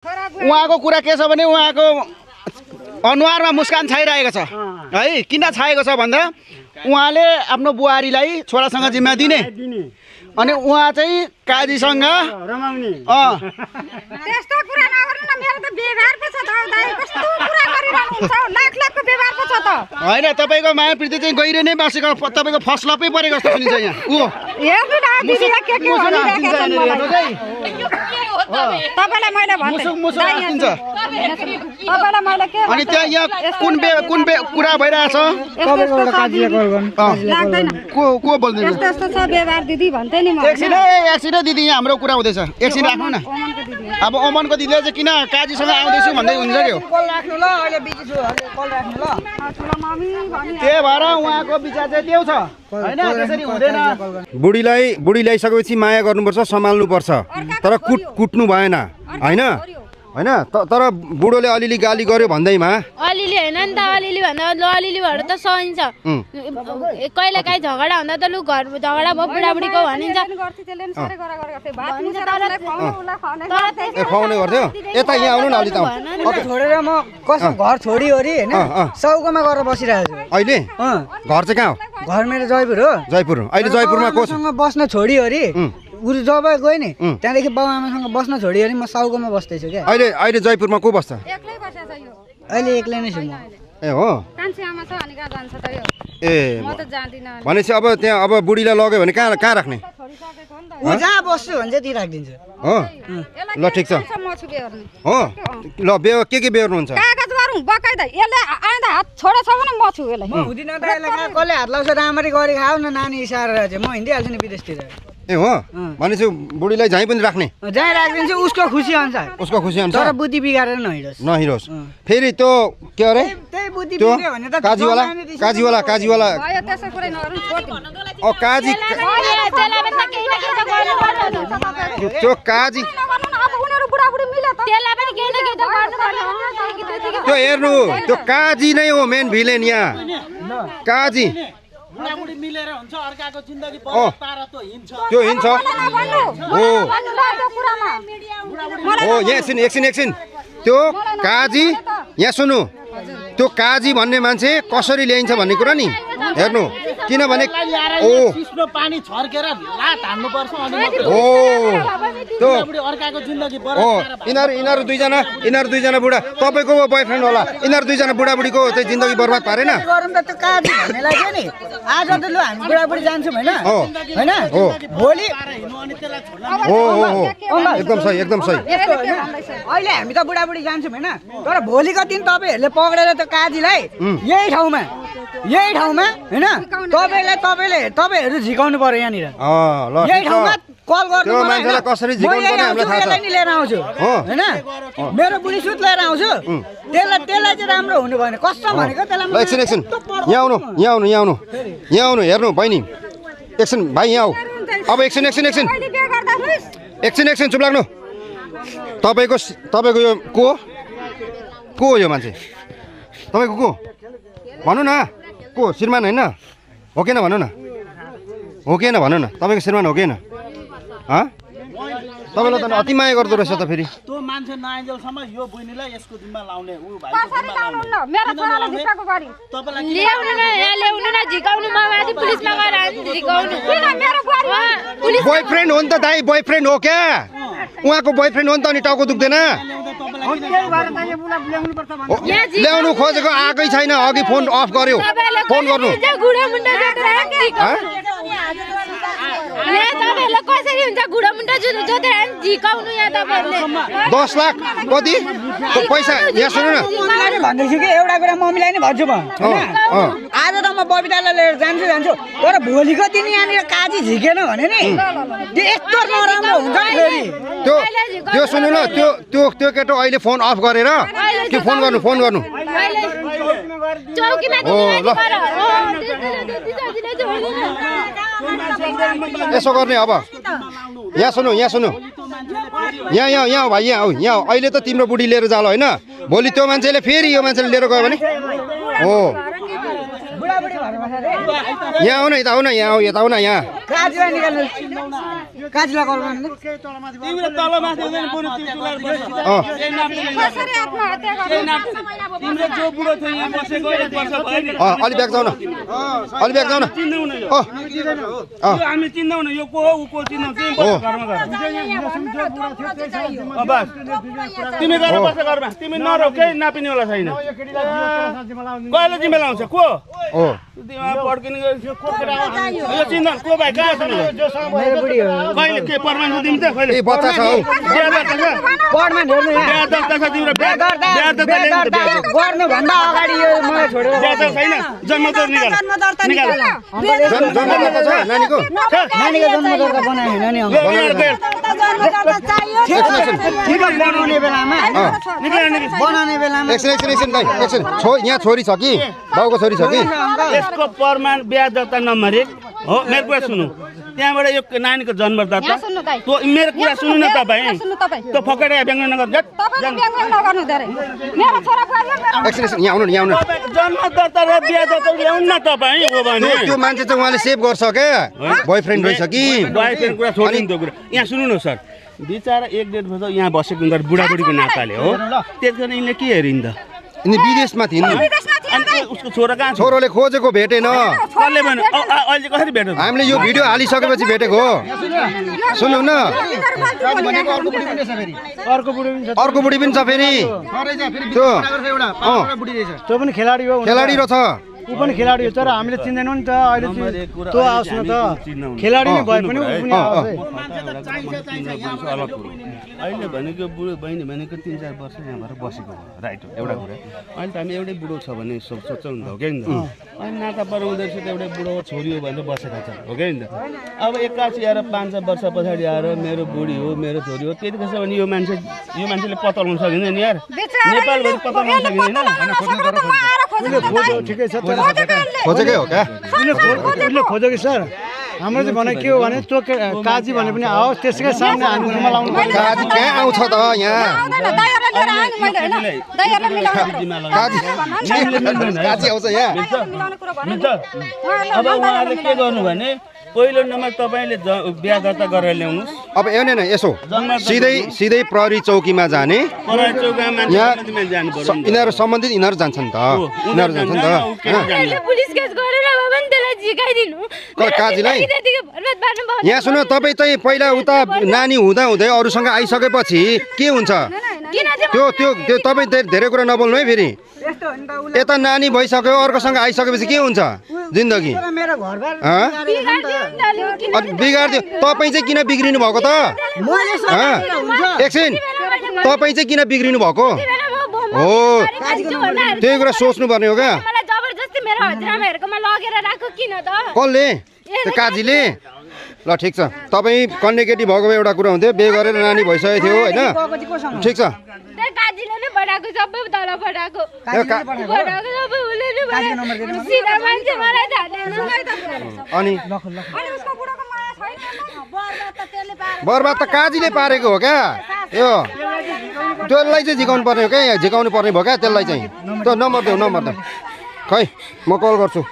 उहाँको कुरा के छ भने उहाँको अनुहारमा मुस्कान छाइरहेको छ है। किन छाएको छ भन्दा उहाँले आफ्नो बुहारीलाई छोरासँग जिम्मा दिने अनि उहाँ चाहिँ काजीसँग रमाउने त्यस्तो कुरा नगर्नु न। मेरो त व्यवहार पो छ त दाइ, कस्तो कुरा गरिरहनु हुन्छ? लाख लाखको व्यवहार पो छ त। होइन, तपाईँको माया प्रीति चाहिँ गहिरो नै बसेको, तपाईँको फर्स्ट लपै परेको जस्तो सुनिन्छ यहाँ। हेर्नु न दिदीले के भनिरहेका छन् मलाई। तपाईँलाई मैले भन्दै तपाईँलाई मैले के अनि त्यहाँ यहाँ कुन कुरा भइरहेछ? लाग्दैन को बोल्दैन? यस्तो यस्तो छ व्यवहार दिदी भन्थे नि म। एकछिन दिदी, यहाँ हाम्रो कुरा हुँदैछ, एकछिन राख्नु न। अब ओमनको दिदीले चाहिँ किन काजीसँग आउँदैछु भन्दै हुन्छ नि। त्यही भएर उहाँको विचार चाहिँ त्यो छ होइन, त्यसरी हुँदैन। बुढी ल्याइसकेपछि माया गर्नुपर्छ, सम्हाल्नुपर्छ, तर कुट्नु भएन होइन होइन। तर बुढोले अलिअलि गाली गर्यो भन्दैमा अलिअलि होइन नि त, अलिअलि भन्दा अलिअलि भएर त सहिन्छ। कहिले काहीँ झगडा हुँदा त लु घर झगडा भयो बुढाबुढीको भनिन्छ। खुवाउने गर्थ्यो। यता यहाँ आउनु न अलि त। छोडेर म कसम घर छोडिओरि होइन साउकोमा गएर बसिरहेको छु अहिले। घर चाहिँ कहाँ हो? घर मेरो जयपुर हो। जयपुर। अहिले जयपुरमा को छ? बस्न छोडिओरि उ जब गयो नि त्यहाँदेखि बाउ आमासँग बस्न छोडिओरि म साउकोमा बस्दैछु क्या। अहिले जयपुरमा को बस्छ? अहिले एक्लै नै छु म। ए हो। ए भनेपछि अब त्यहाँ अब बुढीलाई लग्यो भने कहाँ राख्ने? ऊ जहाँ बस्छु भने चाहिँ ती राखिदिन्छु। हो ल ठिक छ। हो ल के बेहोर्नुहुन्छ? कागज गरौँ बकाइदा यसले आउँदा हात छोडेछ भने म छु यसलाई। हुँदिन त यसलाई कसले हात लाउँछ? राम्ररी गरी खाऊ न नानी इसारेर चाहिँ म हिँडिहाल्छु नि विदेशतिर। ए हो भनेपछि बुढीलाई झैँ पनि राख्ने? जहाँ राखिदिन्छु उसको खुसी अनुसार। उसको खुसी अनुसार। तर बुद्धि बिगारेर नहिरोस्। फेरि त्यो के अरे त्यही बुद्धि बिग्रियो भने त काजीवाला भयो त्यसै कुरा नगर्नु छोड्दिनु। काजी त्यो काजी अब उनीहरु बुढाबुढी मिले त त्यसलाई पनि केही न केही त गर्नुपर्छ। त्यो हेर्नु त्यो काजी नै हो मेन भिलेन यहाँ। काजी बुढाबुढी मिलेर हुन्छ, अर्काको जिन्दगी बर्बाद त्यो हिन्छ। हो एकछिन त्यो काजी यहाँ सुन्नु, त्यो काजी भन्ने मान्छे कसरी ल्याइन्छ भन्ने कुरा नि हेर्नु। किनभने पानी छर्केर लात हान्नु पर्छ अनि हो त्यो अर्काको जिन्दगी हो। यिनीहरू दुईजना बुढा तपाईँको बोयफ्रेन्ड होला। यिनीहरू दुईजना बुढाबुढीको चाहिँ जिन्दगी बर्बाद पारेन। गरौँ त त्यो काजी भन्नेलाई के नि आज त लु हामी बुढाबुढी जान्छौँ होइन होइन हो भोलि हो एकदम सही। अहिले हामी त बुढाबुढी जान्छौँ होइन, तर भोलिको दिन तपाईँहरूले पक्रेर त्यो काजीलाई यही ठाउँमा होइन तपाईँहरू झिकाउनु पर्यो यहाँनिर। यही ठाउँमा कल गर्नु मान्छेलाई कसरी झिकाउनु पर्ने हामीलाई थाहा छ। लिएर आउँछु होइन, मेरो बुढी सुत लिएर आउँछु। त्यसलाई चाहिँ राम्रो हुनु भएन कसम भनेको त्यसलाई। एकछिन यहाँ आउनु हेर्नु बहिनी। एकछिन भाइ यहाँ आऊ। अब एकछिन चुप लाग्नु। तपाईँको यो को हो यो मान्छे? तपाईँको को भन्नु न? को श्रीमान होइन हो कि भन्नु न? हो कि भन्नु न? तपाईँको श्रीमान हो कि होइन? तपाईँलाई त अति माया गर्दो रहेछ त। फेरि त्यो मान्छे नआइन्जेलसम्म यो बहिनीलाई यसको दिनमा लाउने उ भाइ कसरी लाउनु न? मेरो छोराले झिकाको गरी तपाईलाई ल्याउनु न, यहाँ ल्याउनु न, झिकाउनु। म माथि पुलिसमा गएर झिकाउनु। किन मेरो बुहारी पुलिस बोयफ्रेन्ड हो नि त दाइ, बोयफ्रेन्ड हो क्या? उहाँको बोयफ्रेन्ड हो नि त, अनि टाउको दुख्दैन? ल्याउनु खोजेको आएकै छैन, अघि फोन अफ गर्यो। फोन गर्नु कसरी हुन्छ? गुडा मुन्टा जोतेर झिकाउनु यहाँ तपाईँहरूले 10 लाख कति पैसा? यहाँ सुन्नु न, भन्दैछु कि एउटा कुरा मम्मीलाई नै भन्छु म होइन। आज त म बबितालाई लिएर जान्छु, तर भोलिको दिन यहाँनिर काजी झिकेन भने नि त्यो यस्तो नराम्रो हुन्छ नि। फेरि त्यो सुन्नु न, त्यो केटो अहिले फोन अफ गरेर के फोन गर्नु। चौकीमा यसो गर्ने। अब यहाँ सुन्नु यहाँ भाइ यहाँ अहिले त तिम्रो बुढी लिएर जाला होइन, भोलि त्यो मान्छेले फेरि यो मान्छेले लिएर गयो भने हो। यहाँ आउ न, यता आउ न, यहाँ काजीलाई कल गर्नु तिम्रो तल माथि हुँदैन बरु तिमीलाई बस्छ केही नाप्दैन कसरी आत्महत्या गर्नु तिम्रो जो बुढो थियो यहाँ बसेको 1 वर्ष भयो नि अलि ब्याक जाऊ न अलि ब्याक जाऊ न चिन्दैनौ यो यो हामी चिन्दैनौ यो को हो उ को चिन्दैनौ तिमी बस घरमा गएर बस तिमी गएर बस घरमा तिमी नरौ केही नापिनेवाला छैन कहिले जिम्मेला हुन्छ को हो तिमीमा पड्किने यो चिन्दैन को भाइ कहाँ छ कहिले के परमान्स तिमी त कहिले ए बच्चा छ हौ पढ्न हेर्नु यहाँ बिहा दर्ता छ तिम्रो बिहा दर्ता गर्नु भन्दा अगाडि यो मलाई छोडेर बिहा दर्ता छैन जन्मदर निकाल जन्म छ नानीको नानीको जन्मदर्ता बनायो हैन नि बनाउने बेलामा बनाउने बेलामा एकछिन दाइ एकछिन यहाँ छोरी छ कि बाउको छोरी छ कि यसको प्रमाण बिहा दर्ता नम्बर 1 हो मेरो कुरा सुन्नु त्यहाँबाट यो नानीको जन्म दर्ता त्यो मेरो कुरा सुन्नु न तपाईँ त्यो फकडे व्यङ्ग नगर एकछिन यहाँ आउनु न यहाँ आउनु जन्म दर्ता र बिहा दर्ता ल्याउनु न तपाईँ हो भने त्यो मान्छे चाहिँ उहाँले सेभ गर्छ क्या बोयफ्रेन्ड रहेछ कि बोयफ्रेन्ड कुरा छोडिदिनु त्यो कुरा यहाँ सुन्नु न सर बिचरा 1-1.5 वर्ष यहाँ बसेको उनीहरू बुढाबुढीको नाताले हो त्यस कारण यिनले के हेरिन् त यिनी विदेशमा थिइन् अनि उसको छोरा कहाँ छ छोरोले खोजेको भेटेन कसले भन्यो अहिले कसरी भेट्यो हामीले यो भिडियो हालिसकेपछि भेटेको सुन्नु न अर्को बुढी पनि छ फेरि त्यो पनि खेलाडी हो खेलाडी रहेछ ऊ पनि खेलाडी हो तर हामीले चिन्दैनौँ नि त अहिले त्यो आओस् न त खेलाडी नै भए पनि ऊ पनि आओस् अहिले भनेको बुढो बहिनी भनेको 3-4 वर्ष यहाँ भएर बसेको राइट हो एउटा कुरा अहिले त हामी एउटै बुढो छ भने सोच्छौँ नि त हो कि नि त अनि नाता पराउँदैछ त एउटै बुढो छोरी हो भनेर बसेका छ हो कि नि त अब 81 आएर 5 वर्ष पछाडि आएर मेरो बुढी हो मेरो छोरी हो त्यति कसो भने यो मान्छेले पत्ता लगाउन सकिँदैन यार नेपालभरि पत्ता लगाउन सकिँदैन ठिकै छ खोजेकै हो क्या उसले खोजेको सर हाम्रो चाहिँ भने के हो भने त्यो काजी भने पनि आओस् त्यसकै सामने हामी रुममा लाउनु पर्छ काजी कहाँ आउँछ त यहाँ काजी आउँछ यहाँ अब उहाँले के गर्नु भने पहिलो नम्बर तपाईँले बिहा दर्ता गरेर ल्याउनुहोस् अब हेर्ने न यसो सिधै प्रहरी चौकीमा जाने यहाँ यिनीहरू सम्बन्धित यिनीहरू जान्छन् त यिनीहरू जान्छन् त पुलिस केस गरेर भए पनि त्यसलाई झिकाइदिनु काजीलाई यहाँ सुन तपाईँ चाहिँ पहिला उता नानी हुँदै अरूसँग आइसकेपछि के हुन्छ त्यो तपाईँ धेरै कुरा नबोल्नु है फेरि यता नानी भइसक्यो अर्कोसँग आइसकेपछि के हुन्छ जिन्दगी बिगारिदियो तपाईँ चाहिँ किन बिग्रिनु भएको त एकछिन तपाईँ चाहिँ किन बिग्रिनु भएको हो त्यही कुरा सोच्नु पर्ने हो क्या कसले त्यो काजीले ल ठिक छ तपाईँ कन्नेकेटी भएको एउटा कुरा हुन्थ्यो बिहे गरेर नानी भइसकेको थियो होइन ठिक छ अनि बर्बाद त काजीले पारेको हो क्या यो त्यसलाई चाहिँ झिकाउनु पर्ने हो क्या यहाँ झिकाउनु पर्ने भयो क्या त्यसलाई चाहिँ त्यो नम्बर देऊ नम्बर त खै म कल गर्छु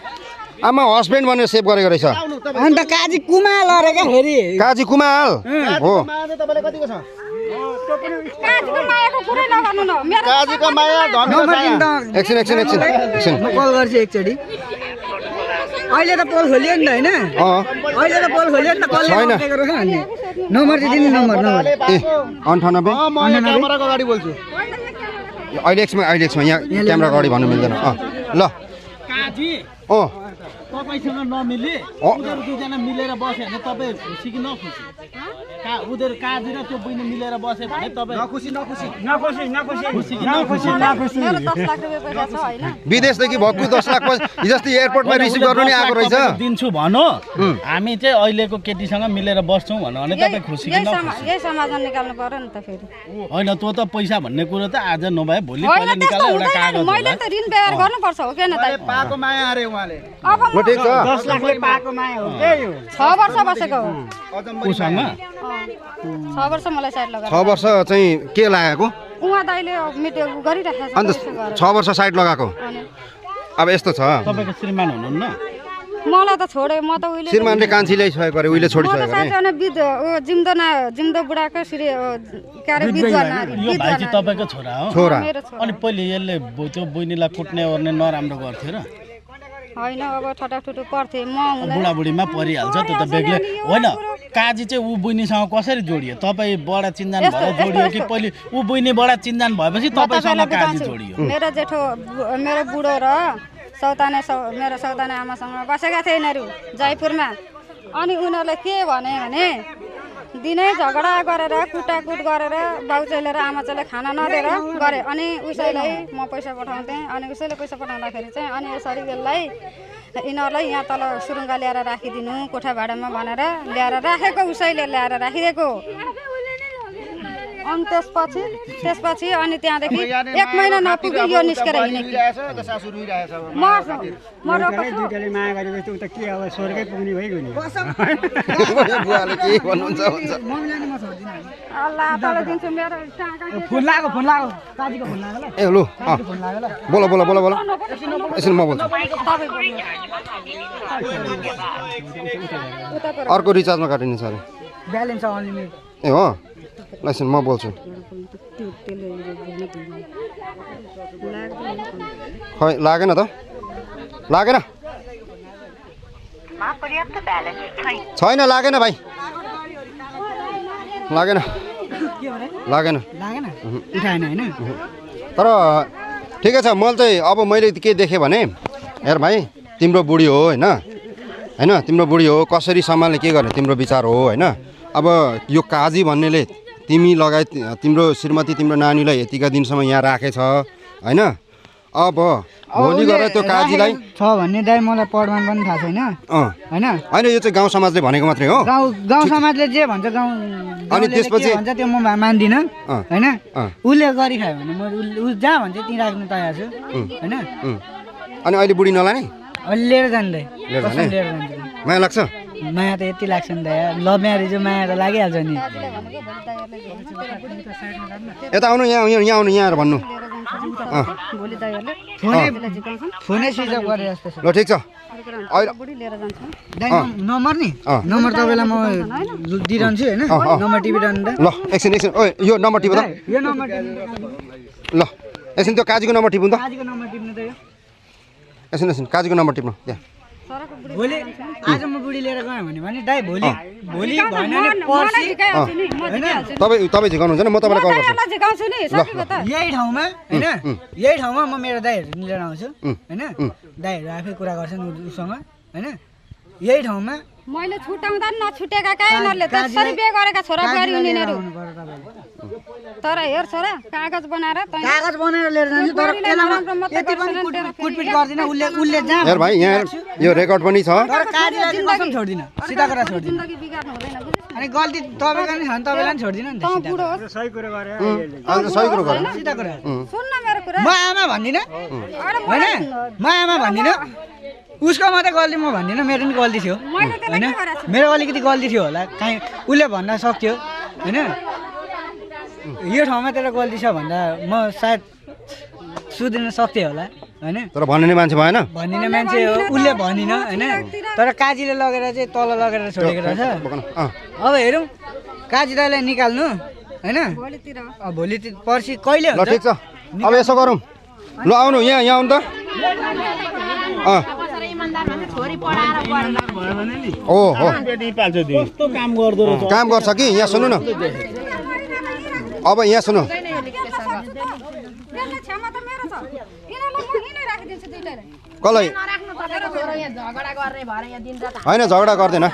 आमा हस्बेन्ड भनेर सेभ गरेको रहेछ अन्त काजी कुमाल अरे क्या फेरि काजी कुमाल हो काजीको माया एकछिन म कल गर्छु एकचोटि अहिले त पोल खोलियो नि त होइन अहिले त पोल खोलियो नि त कसले नम्बर चाहिँ दिनु नम्बर ए 98 म क्यामेराको अगाडि बोल्छु अहिले एकछिन यहाँ क्यामेरा अगाडि भन्नु मिल्दैन ल काजी तपाईँसँग नमिले उनीहरू दुईजना मिलेर बस्यो भने तपाईँ खुसी कि नखुसी उनीहरू काजी र त्यो बहिनी मिलेर बस्यो भने तपाईँ विदेशदेखि भक्कु 10 लाख जस्तै एयरपोर्टमा रिसिभ गर्नु नि आएको रहेछ दिन्छु भनो हामी चाहिँ अहिलेको केटीसँग मिलेर बस्छौँ भन्यो भने तपाईँ खुसी कि नखुसी होइन त्यो त पैसा भन्ने कुरो त आज नभए भोलि पहिला निकालेर एउटा कागज मैले त ऋण व्यवहार गर्नुपर्छ हो किन त पाएको माया अरे उहाँले ल ठिक छ 10 लाखले पाएको माया हो के यो 6 वर्ष बसेको हो उसँग 6 वर्ष मलाई साइड लगाएर 6 वर्ष चाहिँ के लागेको उहाँ दाइले मिटिङ गरिराखेको छ अन्त 6 वर्ष साइड लगाएको अब यस्तो छ तपाईको श्रीमान हुनुहुन्न मलाई त छोड्यो म त उहिले श्रीमानले कान्छी ल्याइसकेको अरे उहिले छोडिसकेको अरे जिम्दो बुढाको श्री के अरे विधवा नारी यो भाइ चाहिँ तपाईँको छोरा हो छोरा अनि पहिले यसले त्यो बहिनीलाई कुट्ने ओर्ने नराम्रो गर्थ्यो र होइन अब ठटाठुटु पर्थे म बुढाबुढीमा परिहाल्छ त्यो त बेग्लै होइन काजी चाहिँ ऊ बहिनीसँग कसरी जोडियो तपाईँ बडा चिन्जान भएर जोडियो कि पहिले ऊ बहिनी बडा चिन्जान भएपछि तपाईँसँग काजी जोडियो मेरो जेठो मेरो बुढो र मेरो सौताने आमासँग बसेका थिए यिनीहरू जयपुरमा अनि उनीहरूले के भने दिनै झगडा गरेर कुटाकुट गरेर बाउचैले र आमाचैले खाना नदिएर गरे अनि उसैलाई म पैसा पठाउँथेँ अनि उसैले पैसा पठाउँदाखेरि चाहिँ अनि यसरी यसलाई यिनीहरूलाई यहाँ तल सुरुङ्गा ल्याएर राखिदिनु कोठा भाडामा भनेर ल्याएर राखेको उसैले ल्याएर राखिदिएको अनि त्यसपछि अनि त्यहाँदेखि 1 महिना नपुग्यो यो निस्केर हिँडेको म दुईटाले माया गरेपछि उता के अब स्वर्गै पुग्ने भइगयो नि बुवाले के भन्नुहुन्छ हुन्छ अल्लाह तल दिन्छु मेरो फोन लाग्यो काजीको फोन लाग्यो ल ए लु बोला एकछिन म बोल्छु अर्को रिचार्जमा काटिन्छ अरे ब्यालेन्स अनलिमिटेड ए हो ल एकछिन म बोल्छु खै लागेन त लागेन छैन लागेन भाइ लागेन उठाएन होइन तर ठिकै छ मैले चाहिँ अब मैले के देखेँ भने हेर भाइ तिम्रो बुढी हो होइन तिम्रो बुढी हो कसरी सम्हाल्ने के गर्ने तिम्रो विचार हो होइन अब यो काजी भन्नेले तिमी लगायत तिम्रो श्रीमती तिम्रो नानीलाई यतिका दिनसम्म यहाँ राखेछ होइन अब भोलि गएर त्यो काजीलाई छ भन्ने दाइ मलाई प्रमाण पनि थाहा छैन होइन यो चाहिँ गाउँ समाजले भनेको मात्रै हो गाउँ समाजले जे भन्छ गाउँ अनि त्यसपछि भन्छ त्यो म मान्दिनँ होइन उसले गरिखायो भने म ऊ जहाँ भन्छ त्यहीँ राख्नु तयार छु होइन अनि अहिले बुढी नलाने अहिले लिएर जाँदै माया लाग्छ माया त यति लाग्छ नि दाइ लभ म्यारेज माया त लागिहाल्छ नि यता आउनु यहाँ आउनु यहाँ आएर भन्नु फोनै स्विच अफ गरे जस्तो छ ल ठिक छ नम्बर नि नम्बर तपाईँलाई म दिइरहन्छु होइन नम्बर टिपिरहनु त ल एकछिन ओ यो नम्बर टिप्नु त यो नम्बर ल एकछिन त्यो काजीको नम्बर टिप्नु त काजीको नम्बर टिप्नु त यो एकछिन काजीको नम्बर टिप्नु त्यहाँ भोलि आज म बुढी लिएर गएँ भने दाइ भोलि भएन भने पर्सि तपाईँ झिकाउनुहुन्छ नि म तपाईँलाई कल गर्छु यही ठाउँमा होइन यही ठाउँमा म मेरो दाइहरू लिएर आउँछु होइन दाइहरू आफै कुरा गर्छन् उसँग होइन यही ठाउँमा मैले छुटाउँदा नछुटेका का यिनीहरूले त्यसरी बिहे गरेका छोरा बुहारी उनीहरू तर हेर छोरा कागज बनाएर लिएर जान्छु तर यति पनि कुटपिट गर्दिन उसले जहाँ हेर भाइ यहाँ यो रेकर्ड पनि छ तर काजीलाई कसम छोड्दिन सिधा कुरा छोड्दिन जिन्दगी बिगार्नु हुँदैन अनि गल्ती तपाईँको नि छ नि तपाईँलाई पनि छोड्दिन नि त सही कुरा गरे सही कुरो गरे सिधा कुरा सुन्न मेरो कुरा म आमा भन्दिनँ होइन म आमा भन्दिनँ उसको मात्रै गल्ती म भन्दिनँ मेरो पनि गल्ती थियो होइन मेरो अलिकति गल्ती थियो होला काहीँ उसले भन्न सक्थ्यो होइन यो ठाउँमा तेरो गल्ती छ भन्दा म सायद सुध्रिन सक्थेँ होला होइन तर भन्ने मान्छे भएन भनिने मान्छे हो उसले भनिन होइन तर काजीले लगेर चाहिँ तल लगेर छोडेको रहेछ अब हेरौँ काजी दाइलाई निकाल्नु होइन भोलि पर्सि कहिले ल ठिक छ अब यसो गरौँ ल आउनु यहाँ आउनु त काम गर्छ कि यहाँ सुन्नु न अब यहाँ सुन्नु कसलाई होइन झगडा गर्दैन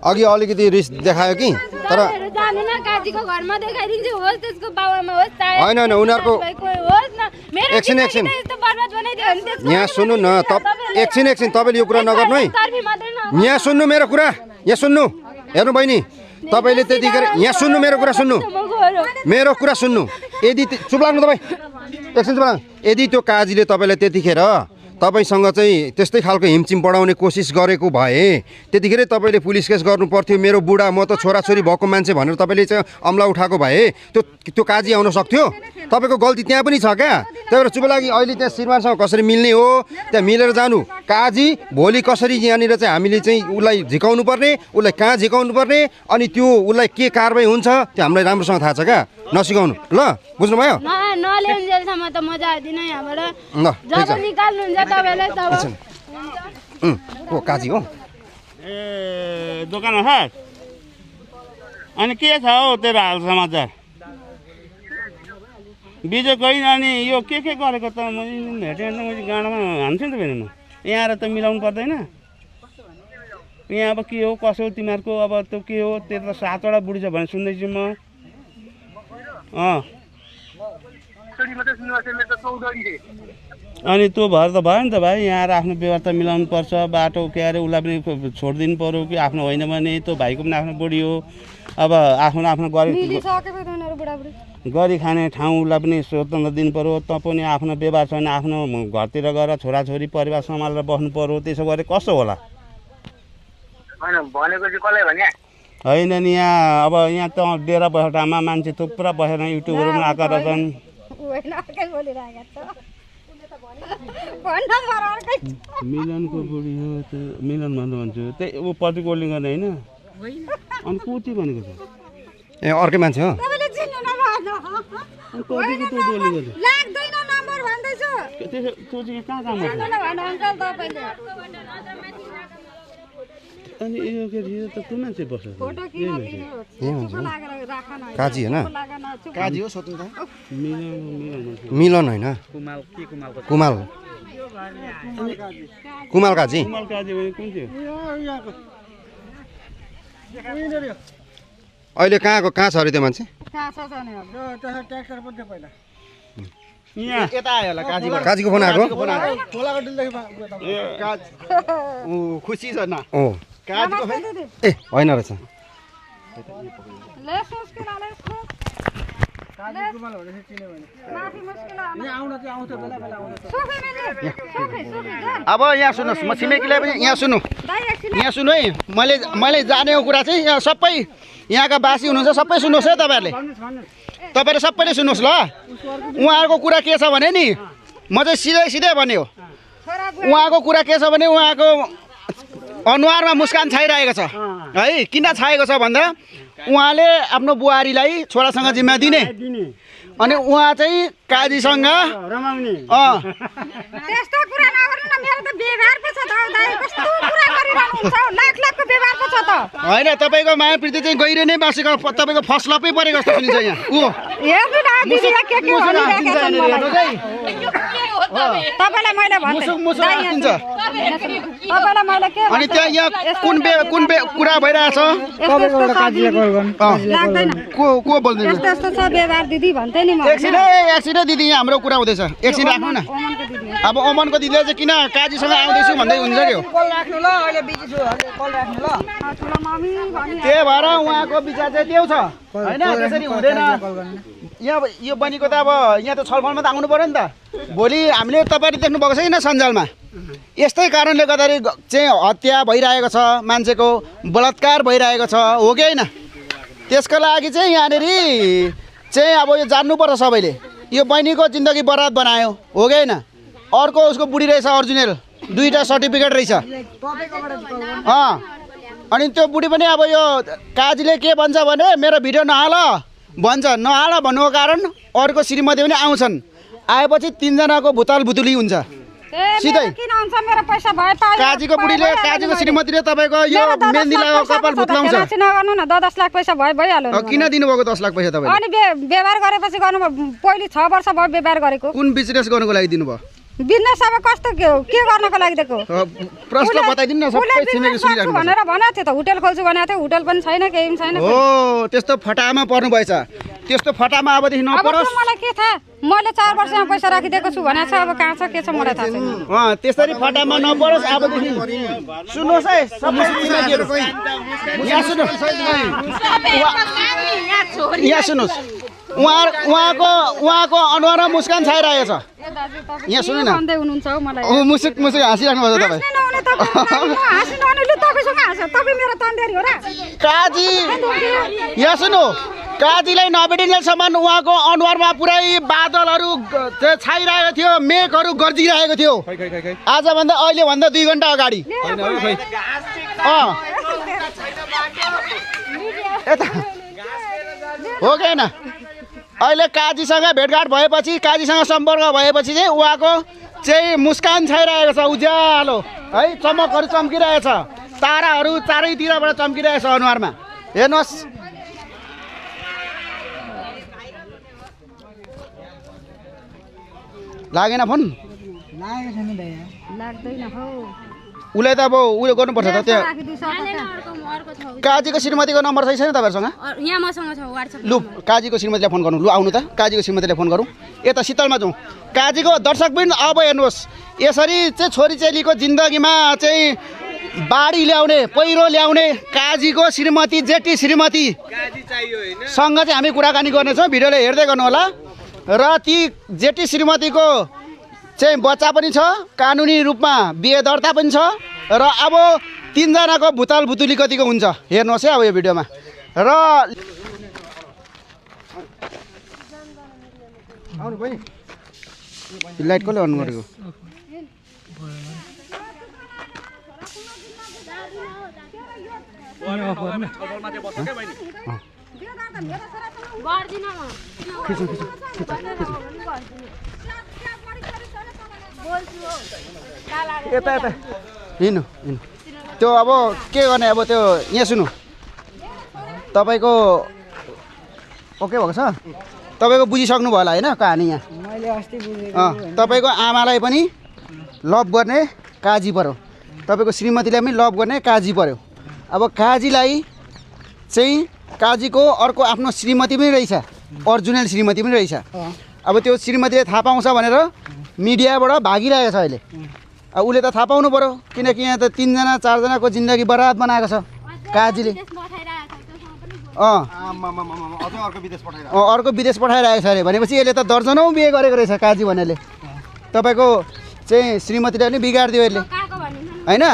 अघि अलिकति रिस देखायो कि तर होइन उनीहरूको एकछिन यहाँ सुन्नु न एकछिन तपाईँले यो कुरा नगर्नु है यहाँ सुन्नु मेरो कुरा यहाँ सुन्नु हेर्नु बहिनी तपाईँले त्यतिखेर यहाँ सुन्नु मेरो कुरा सुन्नु यदि चुप लाग्नु तपाईँ एकछिन चुप लाग्नु यदि त्यो काजीले तपाईँलाई त्यतिखेर तपाईँसँग चाहिँ त्यस्तै खालको हिमचिम बढाउने कोसिस गरेको भए त्यतिखेरै तपाईँले पुलिस केस गर्नु पर्थ्यो। मेरो बुढा म त छोराछोरी भएको मान्छे भनेर तपाईँले चाहिँ अमला उठाएको भए त्यो काजी आउन सक्थ्यो। तपाईँको गल्ती त्यहाँ पनि छ क्या। त्यही भएर चुप लागि अहिले त्यहाँ श्रीमानसँग कसरी मिल्ने हो त्यहाँ मिलेर जानु। काजी भोलि कसरी यहाँनिर चाहिँ हामीले चाहिँ उसलाई झिकाउनु पर्ने, उसलाई कहाँ झिकाउनु पर्ने, अनि त्यो उसलाई के कारवाही हुन्छ त्यो हामीलाई राम्रोसँग थाहा छ क्या। नसिकाउनु ल, बुझ्नुभयो? नलेन्जेलसम्म त म जाँदिनँ यहाँबाट। ल जब निकाल्नुहुन्छ तपाईँले तब ओ काजी हो ए दोकान छ। अनि के छ हौ तेरो हाल समाचार? बिजो गइन अनि यो के गरेको त मैले भेटेँ मैले गाडामा हान्छु नि त फेरि म। यहाँ आएर त मिलाउनु पर्दैन? यहाँ अब के हो कसो हो तिमीहरूको? अब त्यो के हो? तेरो त 7वटा बुढी छ भने सुन्दैछु म। अनि त्यो भएर त भयो नि त भाइ। यहाँ आएर आफ्नो व्यवहार त मिलाउनु पर्छ। बाटो के अरे उसलाई पनि छोडिदिनु पऱ्यो कि आफ्नो होइन भने त्यो भाइको पनि आफ्नो बुढी हो। अब आफ्नो गरी खाने ठाउँ उसलाई पनि स्वतन्त्र दिनु पऱ्यो। त पनि आफ्नो व्यवहार छैन, आफ्नो घरतिर गएर छोराछोरी परिवार सम्हालेर बस्नु पऱ्यो। त्यसो गरे कसो होला? होइन नि यहाँ अब यहाँ त डेरा बसेटामा मान्छे थुप्रा बसेर युट्युबहरूमा आएका रहेछन्। मिलनको बुढी हो त्यो मिलन भन्छु त्यही ऊ पति गोल्डिङ गर्ने होइन? अनि कोटी भनेको छ ए अर्कै मान्छे हो। अनि यो के त को मान्छे बस्छ? काजी होइन? काजी हो सोध्नु त। मिलन होइन, कुमाल कुमाल काजी। कुमाल काजी भने कुन थियो? अहिले कहाँ छ अरे त्यो मान्छे? यता आयो होला काजीबाट। काजीको फोन आएको? खुसी छ न काजीको ए होइन रहेछ। अब यहाँ सुन्नुहोस्, म छिमेकीलाई पनि यहाँ सुन्नु है। मैले जानेको कुरा चाहिँ यहाँ सबै यहाँका बासी हुनुहुन्छ, सबै सुन्नुहोस् है तपाईँहरूले सबैले सुन्नुहोस् ल। उहाँहरूको कुरा के छ भने नि म चाहिँ सिधै भने हो। उहाँको कुरा के छ भने उहाँको अनुहारमा मुस्कान छाइरहेको छ है। किन छाएको छ भन्दा उहाँले आफ्नो बुहारीलाई छोरासँग जिम्मा दिने अनि उहाँ चाहिँ काजीसँग त्यस्तो कुरा नगर्नु न। मेरो त व्यवहार पो छ त दाइ, कस्तो कुरा गरिरहनुहुन्छ? लाखको व्यवहार पो छ त। होइन तपाईँको माया प्रीति चाहिँ गहिरो नै बसेको तपाईँको फस्लपै परेको जस्तो सुनिन्छ यहाँ। हेर्नु न दिदीलाई के भनिरहेका छन् मलाई। तपाईँलाई मैले भने तपाईँलाई मैले के अनि त्यहाँ यहाँ कुन कुरा भइरहेछ? लाग्दैन को बोल्दैन? यस्तो छ व्यवहार दिदी भन्थे नि म। एकछिन दिदी यहाँ हाम्रो कुरा हुँदैछ, एकछिन राख्नु न। अब अमनको दिदीले चाहिँ किन काजीसँग आउँदैछु भन्दै हुन्छ क्या। त्यही भएर उहाँको विचार चाहिँ त्यो छ होइन, त्यसरी हुँदैन। यहाँ यो बनीको त अब यहाँ त छलफलमा त आउनु पऱ्यो नि त। भोलि हामीले तपाईँले देख्नु भएको छ किन सञ्जालमा यस्तै कारणले गर्दाखेरि चाहिँ हत्या भइरहेको छ, मान्छेको बलात्कार भइरहेको छ हो कि होइन? त्यसको लागि चाहिँ यहाँनिर चाहिँ अब यो जान्नुपर्छ सबैले। यो बहिनीको जिन्दगी बर्बाद बनायो हो कि होइन? अर्को उसको बुढी रहेछ अर्जुनेल, 2टा सर्टिफिकेट रहेछ। अनि त्यो बुढी पनि अब यो काजीले के भन्छ भने मेरो भिडियो नहाल भन्छ। नहाल भन्नुको कारण अर्को श्रीमती पनि आउँछन्, आएपछि 3जनाको भुताल भुतुली हुन्छ सिधै। काजीको बुढीले काजीको श्रीमतीले तपाईँको यो मेहन्दी लगाएको कपाल भुत्लाउँछ। नगर्नु न, 10 लाख पैसा भइहाल्यो। किन दिनुभएको 10 लाख पैसा तपाईँले? अनि व्यवहार गरेपछि गर्नु पहिले 6 वर्ष भयो व्यवहार गरेको। कुन बिजनेस गर्नुको लागि दिनुभयो? बिजनेस अब कस्तो के गर्नको लागि दिएको प्रश्न बताइदिनु न। सबै छिमेकी सुनिराख्नु भनेर भनेको थियो त, होटल खोल्छु भनेको थियो, होटल पनि छैन, केही पनि छैन। हो त्यस्तो फटामा पर्नु भएछ। त्यस्तो फटामा अबदेखि नपरोस्। मलाई के थाहा, मैले 4 वर्षमा पैसा राखिदिएको छु भनेको छ, अब कहाँ छ के छ मलाई थाहा छैन। त्यसरी फटामा नपरोस् अबदेखि। सुन्नुहोस् है सबै छिमेकीहरु, यहाँ सुन्नुहोस्, यहाँ सुन्नुहोस्। उहाँको अनुहारमा मुस्कान छाइरहेको छ दाजु तपाईँ यहाँ सुन्नु न। भन्दै हुनुहुन्छ हौ मलाई मुसुक मुसुक हाँसिराख्नु भएको तपाईँ नहुने तपाईँ हाँस्नु नहुने लु तपाईँसँग हाँस तपाईँ मेरो तन्देरी हो र काजी यहाँ सुन्नु काजीलाई नभेटिन्जेलसम्म उहाँको अनुहारमा पुरै बादलहरू छाइरहेको थियो मेघहरू गर्जिरहेको थियो आजभन्दा अहिलेभन्दा 2 घन्टा अगाडि यता हो कि होइन अहिले काजीसँग भेटघाट भएपछि काजीसँग सम्पर्क भएपछि चाहिँ उहाँको चाहिँ मुस्कान छाइरहेको छ उज्यालो है चमकहरू चम्किरहेको छ ताराहरू चारैतिरबाट चम्किरहेको छ अनुहारमा हेर्नुहोस् लागेन फोन लाग्दैन हौ उसलाई त अब उयो गर्नुपर्छ त त्यहाँ काजीको श्रीमतीको नम्बर छैन तपाईँहरूसँग यहाँ मसँग छ WhatsApp लु काजीको श्रीमतीलाई फोन गर्नु लु आउनु त काजीको श्रीमतीलाई फोन गरौँ यता शीतलमा जाउँ काजीको दर्शक पनि अब हेर्नुहोस् यसरी चाहिँ छोरी चेलीको जिन्दगीमा चाहिँ बाढी ल्याउने पहिरो ल्याउने काजीको श्रीमती जेठी श्रीमती सँग चाहिँ हामी कुराकानी गर्नेछौँ भिडियोले हेर्दै गर्नु होला र ती जेठी श्रीमतीको चाहिँ बच्चा पनि छ कानुनी रूपमा बिहे दर्ता पनि छ र अब 3 जनाको भुताल भुतुली कतिको हुन्छ हेर्नुहोस् है अब यो भिडियोमा र आउनु बहिनी लाइट कसले अन गरेको यता यता हिँड्नु हिँड्नु त्यो अब के गर्ने अब त्यो यहाँ सुन्नु तपाईँको ओके भएको छ तपाईँको बुझिसक्नु भयो होला होइन कहानी यहाँ मैले अस्ति बुझेको तपाईँको आमालाई पनि लभ गर्ने काजी पर्यो तपाईँको श्रीमतीलाई पनि लभ गर्ने काजी पर्यो अब काजीलाई चाहिँ काजीको अर्को आफ्नो श्रीमती पनि रहेछ ओरिजिनल श्रीमती पनि रहेछ अब त्यो श्रीमतीले थाहा पाउँछ भनेर मिडियाबाट भागिरहेको छ अहिले अब उसले त थाहा पाउनु पऱ्यो किनकि यहाँ त 3 जना 4 जनाको जिन्दगी बर्बाद बनाएको छ काजीले अर्को विदेश पठाइरहेको छ अरे भनेपछि यसले त दर्जनौँ बिहे गरेको रहेछ काजी भन्नेले तपाईँको चाहिँ श्रीमतीलाई पनि बिगारिदियो यसले होइन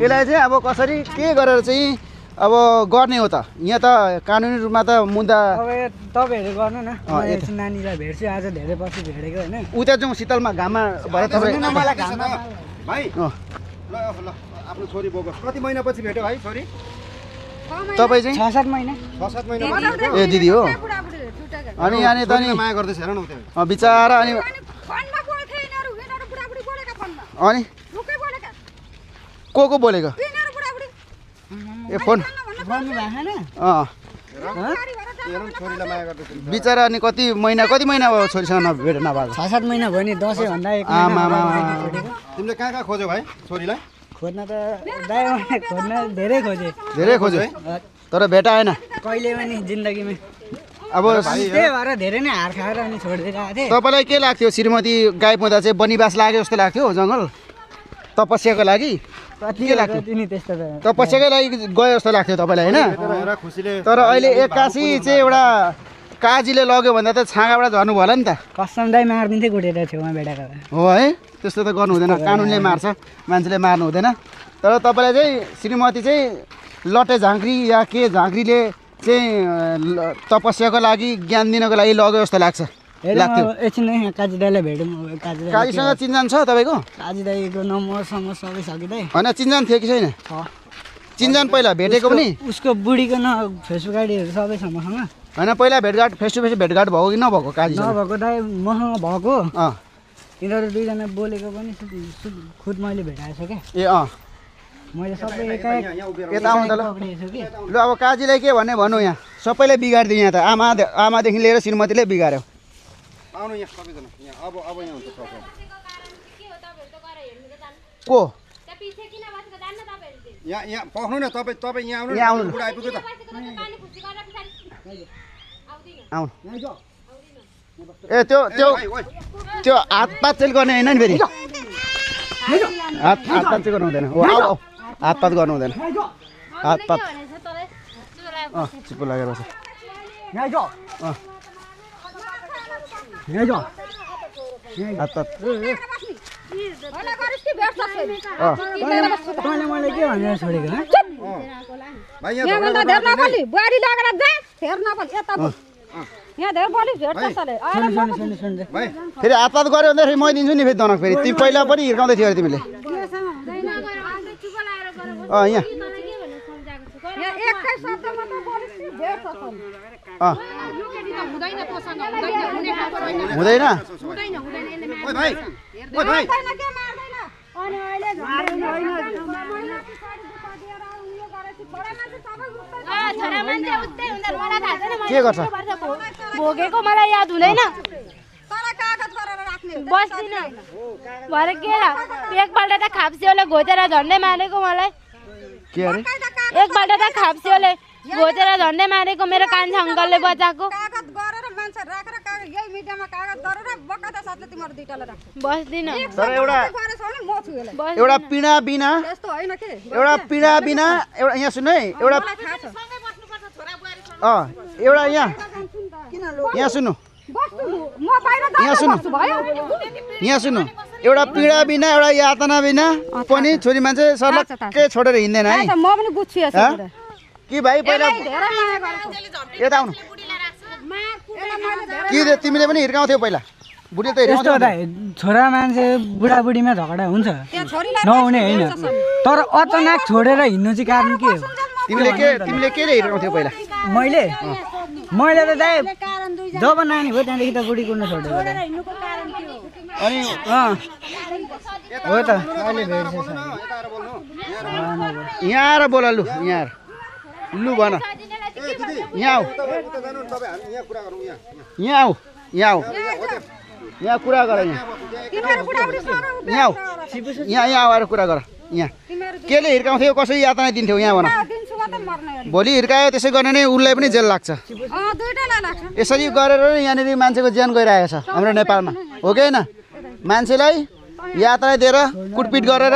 यसलाई चाहिँ अब कसरी के गरेर चाहिँ अब गर्ने हो त यहाँ त कानुनी रूपमा त मुद्दा अब तपाईँहरू गर्नु न नानीलाई भेट्छु आज धेरै पछि भेटेको होइन उता जाउँ शीतलमा घाममा भएर तपाईँ भाइ ल ल आफ्नो छोरी बोगस कति महिनापछि भेट्यो भाइ छोरी तपाईँ चाहिँ 6-7 महिना 6-7 महिना ए दिदी हो अनि यहाँनिर त नि माया गर्दैछ हेर न उता बिचारा अनि को बोलेको ए फोन छोरीलाई माया गर्दैछ बिचारा अनि कति महिना भयो छोरीसँग भेट नभएको 6-7 महिना भयो नि दसैँ भन्दा तिमीले कहाँ खोज्यौ भाइ छोरीलाई खोज्न त खोज्न धेरै खोज्यो तर भेटाएन कहिले पनि जिन्दगीमा अब त्यही भएर धेरै नै हार खाएर अनि छोडिदिरहेको थिएँ तपाईँलाई के लाग्थ्यो श्रीमती गायब हुँदा चाहिँ वनवास लाग्यो जस्तो लाग्थ्यो जङ्गल तपस्याको लागि के लाग्थ्यो त्यस्तो तपस्याकै लागि गयो जस्तो लाग्थ्यो तपाईँलाई होइन तर अहिले 81 चाहिँ एउटा काजीले लग्यो भन्दा त छाँगाबाट झर्नु भयो होला नि त कसम दाइ मारिदिन्थ्यो गुटेर छेउमा भेटाएको हो है त्यस्तो त गर्नु हुँदैन कानुनले मार्छ मान्छेले मार्नु हुँदैन तर तपाईँलाई चाहिँ श्रीमती चाहिँ लटे झाँक्री या के झाँक्रीले चाहिँ तपस्याको लागि ज्ञान दिनको लागि लग्यो जस्तो लाग्थ्यो एकछिन काजी दाइलाई भेटौँ काजीसँग चिन्जान छ तपाईँको काजी दाइको नम्बरसम्म सबै सकिँदै होइन चिन्जान थियो कि छैन चिन्जान पहिला भेटेको पनि उसको बुढीको न फेसबुक आइडीहरू सबै छ मसँग होइन पहिला भेटघाट फेस टु फेस भेटघाट भएको कि नभएको काजी नभएको दाइ मसँग भएको यिनीहरू 2 जना बोलेको पनि खुद मैले भेटाएको छु क्या ए मैले सबै यता आउनु त ल अब काजीलाई के भन्ने भन्नु यहाँ सबैले बिगारिदियो यहाँ त आमादेखि लिएर श्रीमतीले बिगार्यो आउनु यहाँ सबैजना यहाँ अब यहाँ हुन्छ सब को यहाँ पख्नु न तपाईँ यहाँ आउनु न बुढा आइपुग्यो त आउनु ए त्यो हातपात चाहिँ गर्ने होइन नि फेरि हातपात चाहिँ गर्नु हुँदैन हो आऊ हातपात गर्नु हुँदैन हातपात चिप्पो लागेर बस्छ तँले मैले के भनेर छोडेको भाइ यहाँ यहाँभन्दा धेर नबोली बुहारी लगेर जा धेर नबोल यता बोल यहाँ धेर बोली भेट्छ साले भाइ फेरि हातपात गऱ्यो भन्दाखेरि म दिन्छु नि फेरि दनक फेरि तिमी पहिला पनि हिर्काउँदै थियो अरे तिमीले यहाँ एकै शब्दमा त बोलिस् धेर छ हुँदैन ओइ भाइ ओइ भाइ अनि अहिले छोरा मान्छे उस्तै हुन्छ मलाई थाहा छैन के गर्छ भोगेको मलाई याद हुँदैन तर कागज गरेर राख्ने बस्दिनँ भरे के एकपल्ट त खाप्सियोले घोचेर झन्डै मारेको मलाई के अरे एकपल्ट त खाप्सियोले घोचेर झन्डै मारेको मेरो कान्छा अङ्कलले बचाएको कागज गरेर मान्छे राखेर कागज यही मिडियामा कागज गरेर बकाता साथले तिम्रो दुईटाले राख्छ बस्दिनँ तर एउटा गरेछ भने म छु यसलाई एउटा पिँढा बिना यस्तो होइन के एउटा पिँढा बिना एउटा यहाँ सुन्नु है एउटा एउटा यहाँ सुन्नु म बाहिर यहाँ सुन्नु यहाँ सुन्नु एउटा पीडा बिना एउटा यातना बिना पनि छोरी मान्छे सर्लक्कै छोडेर हिँड्दैन है म पनि बुझ्छु यसो कि भाइ पहिला धेरै माया गरेको यता आउनु कि तिमीले पनि हिर्काउँथ्यौ पहिला बुढी त यस्तो हिर्काउँथ्यौ हुँदा छोरा मान्छे बुढाबुढीमा झगडा हुन्छ छोरीलाई नहुने होइन तर अचानक छोडेर हिँड्नु चाहिँ कारण के हो तिमीले केले हिर्काउँथ्यौ पहिला मैले त दाइ जब नानी भयो त्यहाँदेखि त बुढी कुर्न छोडेको अनि हो त अहिले भेट्छ यहाँ आएर बोला लु यहाँ आएर लु भन यहाँ आऊ यहाँ आऊ यहाँ आऊ यहाँ कुरा गर यहाँ आऊ यहाँ आएर कुरा गर यहाँ केले हिर्काउँथ्यौ कसरी यातना दिन्थ्यौ यहाँ भन भोलि हिर्कायो त्यसै गर्ने नै उसलाई पनि जेल लाग्छ यसरी गरेर यहाँनिर मान्छेको ज्यान गइरहेको छ हाम्रो नेपालमा हो कि होइन मान्छेलाई यातना दिएर कुटपिट गरेर